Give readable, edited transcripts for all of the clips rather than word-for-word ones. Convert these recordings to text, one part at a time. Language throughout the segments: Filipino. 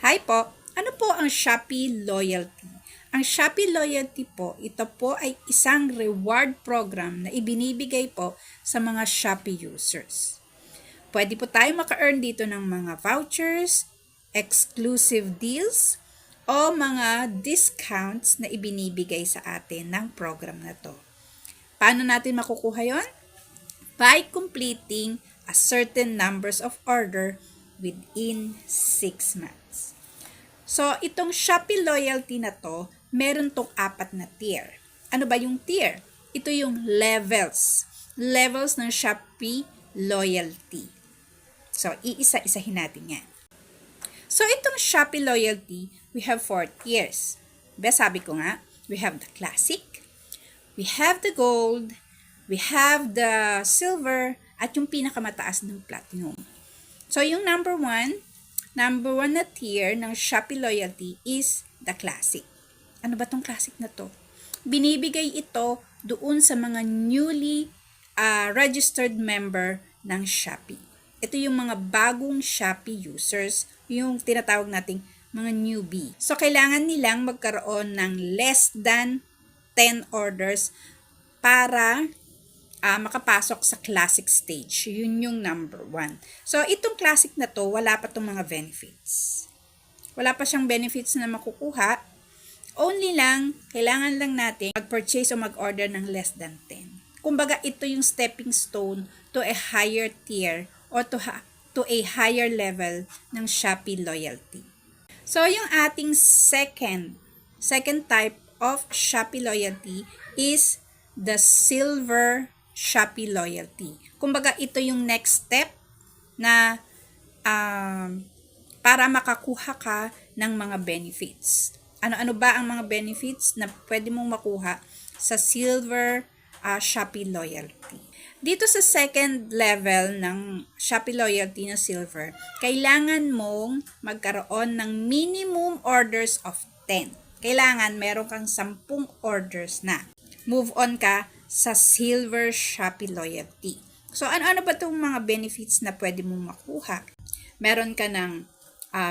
Hi po! Ano po ang Shopee Loyalty? Ang Shopee Loyalty po, ito po ay isang reward program na ibinibigay po sa mga Shopee users. Pwede po tayo maka-earn dito ng mga vouchers, exclusive deals, o mga discounts na ibinibigay sa atin ng program na to. Paano natin makukuha yon? By completing a certain numbers of order within 6 months. So, itong Shopee Loyalty na to, meron tong 4 na tier. Ano ba yung tier? Ito yung levels. Levels ng Shopee Loyalty. So, iisa-isahin natin yan. So, itong Shopee Loyalty, we have 4 tiers. Sabi ko nga, we have the Classic, we have the Gold, we have the Silver, at yung pinakamataas ng Platinum. So, yung number one na tier ng Shopee Loyalty is the Classic. Ano ba tong Classic na to? Binibigay ito doon sa mga newly registered member ng Shopee. Ito yung mga bagong Shopee users, yung tinatawag nating mga newbie. So, kailangan nilang magkaroon ng less than 10 orders para makapasok sa classic stage. Yun yung number 1. So, itong classic na to, wala pa itong mga benefits. Wala pa siyang benefits na makukuha. Only lang, kailangan lang natin mag-purchase o mag-order ng less than 10. Kumbaga, ito yung stepping stone to a higher tier or to a higher level ng Shopee Loyalty. So, yung ating second type of Shopee Loyalty is the Silver Shopee Loyalty. Kumbaga, ito yung next step na para makakuha ka ng mga benefits. Ano-ano ba ang mga benefits na pwede mong makuha sa Silver Shopee Loyalty? Dito sa second level ng Shopee Loyalty na Silver, kailangan mong magkaroon ng minimum orders of 10. Kailangan meron kang 10 orders na. Move on ka sa Silver Shopee Loyalty. So, ano-ano ba itong mga benefits na pwede mong makuha? Meron ka ng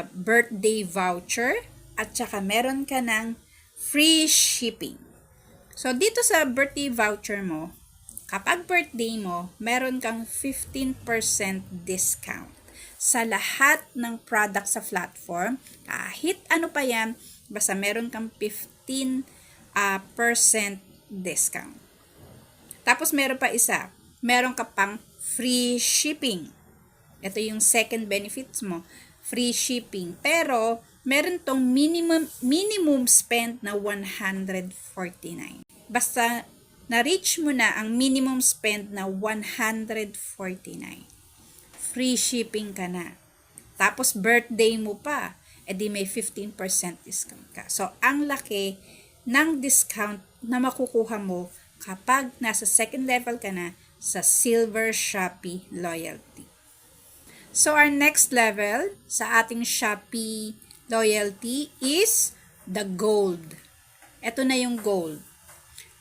birthday voucher at saka meron ka ng free shipping. So, dito sa birthday voucher mo, kapag birthday mo, meron kang 15% discount sa lahat ng products sa platform. Kahit ano pa yan, basta meron kang 15% discount. Tapos meron pa isa, meron ka pang free shipping. Ito yung second benefits mo, free shipping. Pero meron tong minimum spend na 149. Basta na-reach mo na ang minimum spend na 149. Free shipping ka na. Tapos birthday mo pa, edi may 15% discount ka. So, ang laki ng discount na makukuha mo kapag nasa second level ka na sa Silver Shopee Loyalty. So, our next level sa ating Shopee Loyalty is the Gold. Ito na yung Gold.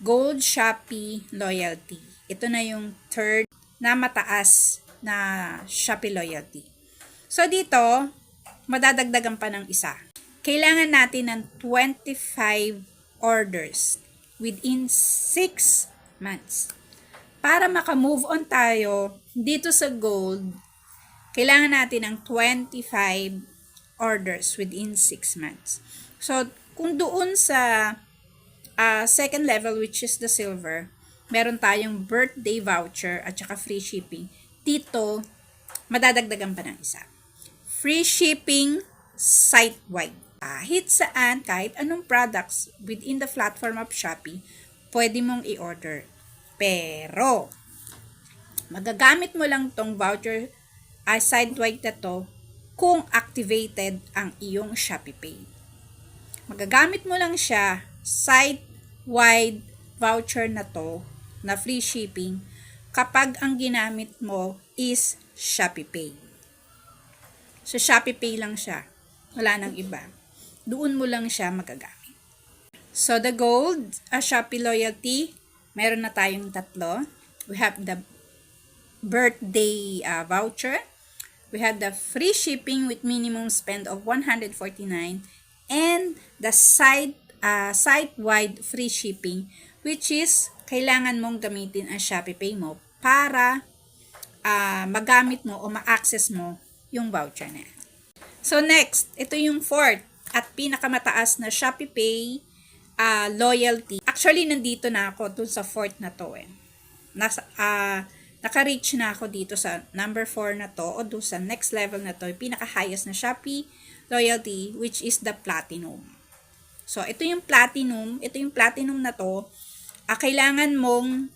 Gold Shopee Loyalty. Ito na yung third na mataas na Shopee Loyalty. So, dito, madadagdagan pa ng isa. Kailangan natin ng 25 orders within 6 months. Para maka-move on tayo dito sa Gold, kailangan natin ng 25 orders within 6 months. So, kung doon sa second level, which is the Silver, meron tayong birthday voucher at saka free shipping. Dito, madadagdagan pa ng isa. Free shipping site-wide. Kahit saan, kahit anong products within the platform of Shopee, pwede mong i-order. Pero, magagamit mo lang tong voucher site-wide na to kung activated ang iyong Shopee Pay. Magagamit mo lang siya site-wide voucher na to, na free shipping, kapag ang ginamit mo is Shopee Pay. So, Shopee Pay lang siya. Wala nang iba. Doon mo lang siya magagamit. So, the Gold, Shopee Loyalty, meron na tayong 3. We have the birthday voucher, we have the free shipping with minimum spend of 149 and the site-wide free shipping, which is kailangan mong gamitin ang Shopee Pay mo para magamit mo o ma-access mo yung voucher na yan. So next, ito yung fourth at pinakamataas na Shopee Pay loyalty. Actually, nandito na ako dun sa fourth na to eh. Naka-reach na ako dito sa number 4 na to o dun sa next level na to, yung pinaka-highest na Shopee loyalty, which is the platinum. So, ito yung platinum na to, kailangan mong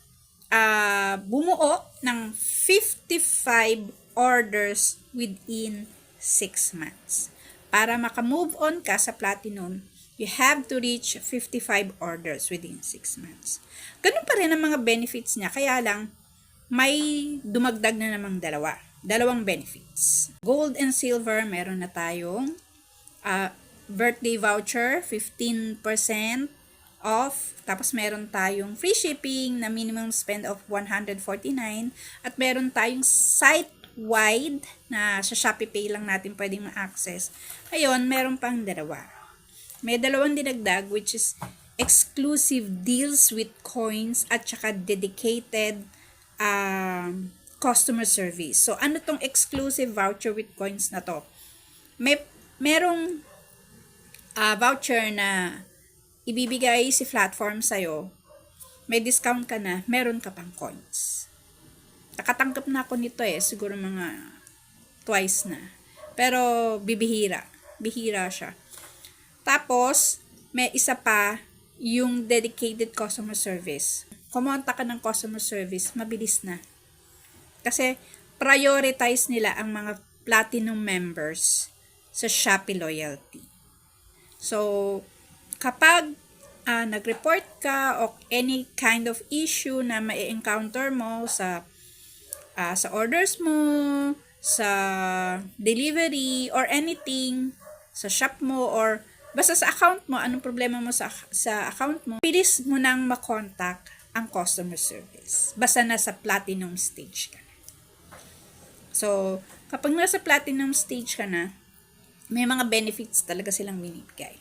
bumuo ng 55 orders within 6 months. Para maka-move on ka sa platinum, you have to reach 55 orders within 6 months. Ganun pa rin ang mga benefits niya, kaya lang, may dumagdag na namang dalawang benefits. Gold and silver, meron na tayong birthday voucher, 15% off. Tapos meron tayong free shipping na minimum spend of 149. At meron tayong site-wide na sa Shopee Pay lang natin pwedeng ma-access. Ayun, meron pang dalawa. May dalawang dinagdag, which is exclusive deals with coins at saka dedicated customer service. So, ano tong exclusive voucher with coins na to? Merong voucher na ibibigay si platform sa'yo, may discount ka na, meron ka pang coins. Nakatanggap na ako nito siguro mga twice na. Pero, bihira siya. Tapos, may isa pa, yung dedicated customer service. Kumonta ka ng customer service, mabilis na. Kasi, prioritize nila ang mga platinum members sa Shopee Loyalty. So, kapag nag-report ka o any kind of issue na ma-encounter mo sa orders mo, sa delivery, or anything, sa shop mo, or basta sa account mo, anong problema mo sa account mo, bilis mo nang makontak ang customer service. Basta nasa platinum stage ka na. So, kapag nasa platinum stage ka na, may mga benefits talaga silang binibigay.